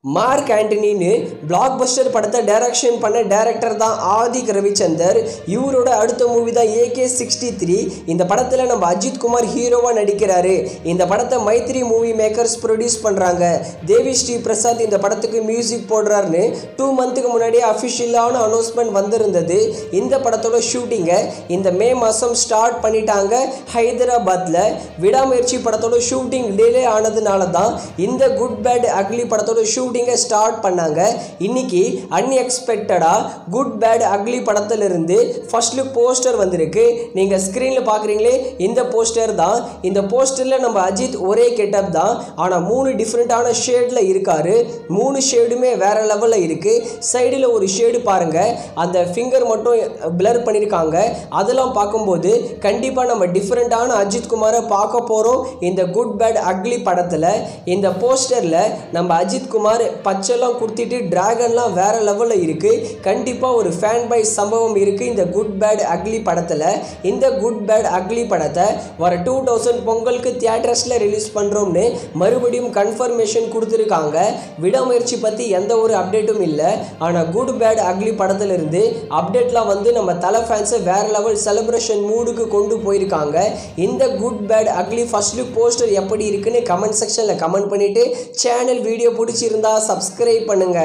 Mark ஆண்டனின்னு black Bastar படத்தை direction பண்ண director தான் ஆதிக் ரவிச்சந்தர். இவரோட அடுத்த மூவி தான் AK63. இந்த படத்தில் நம்ம அஜித் குமார் ஹீரோவாக நடிக்கிறாரு. இந்த படத்தை மைத்ரி மூவி மேக்கர்ஸ் ப்ரொடியூஸ் பண்ணுறாங்க. தேவி ஸ்ரீ பிரசாத் இந்த படத்துக்கு மியூசிக் போடுறாருன்னு 2 மந்த்துக்கு முன்னாடியே அஃபிஷியலான அனௌன்ஸ்மெண்ட் வந்திருந்தது. இந்த படத்தோட ஷூட்டிங்கை இந்த மே மாதம் ஸ்டார்ட் பண்ணிட்டாங்க ஹைதராபாத்தில். விடாமுயற்சி படத்தோட ஷூட்டிங் டிலே ஆனதுனால தான் இந்த குட் பேட் அக்லி படத்தோட ஸ்டார்ட் பண்ணாங்க. இன்னைக்கு அன்எக்ஸ்பெக்டடா குட் பேட் அக்லி படத்திலிருந்து ஃபர்ஸ்ட் லுக் போஸ்டர் வந்திருக்கு. நீங்க ஸ்கிரீன்ல பாக்குறீங்களே இந்த போஸ்டர் தான். இந்த போஸ்டர்ல நம்ம அஜித் ஒரே கெட்டப் தான், ஆனா 3 டிஃப்ரெண்டான ஷேட்ல இருக்காரு. 3 ஷேடுமே வேற லெவல்ல இருக்கு. சைடுல ஒரு ஷேடு பாருங்க, அந்த ஃபிங்கர் மட்டும் பிளர் பண்ணிருக்காங்க. அதெல்லாம் பார்க்கும்போது கண்டிப்பா நம்ம டிஃப்ரெண்டான அஜித் குமாரை பார்க்க போறோம் இந்த குட் பேட் அக்லி படத்துல. இந்த போஸ்டர்ல நம்ம அஜித் குமார் பச்செல்லாம் குடுத்திட்டு டிராகன்லாம் வேற லெவல்ல இருக்கு. கண்டிப்பா ஒரு ஃபேன் பை சம்பவம் இருக்கு இந்த குட் பேட் அக்லி படத்துல. இந்த குட் பேட் அக்லி படத்தை வர 2000 பொங்கலுக்கு தியேட்டர்ஸ்ல ரிலீஸ் பண்றோம்னு மறுபடியும் கன்ஃபர்மேஷன் கொடுத்துருக்காங்க. விடாமுயற்சி பத்தி எந்த ஒரு அப்டேட்டும் இல்லை. ஆனா குட் பேட் அக்லி படத்துல இருந்து அப்டேட்லாம் வந்து நம்ம தலை ஃபேன்ஸை வேற லெவல் செலிப்ரேஷன் மூடுக்கு கொண்டு போயிருக்காங்க. இந்த Good Bad Ugly first look poster எப்படி இருக்குன்னு கமெண்ட் செக்ஷன்ல கமெண்ட் பண்ணிட்டு சேனல் வீடியோ பிடிச்சிருந்தா சப்ஸ்கிரைப் பண்ணுங்க.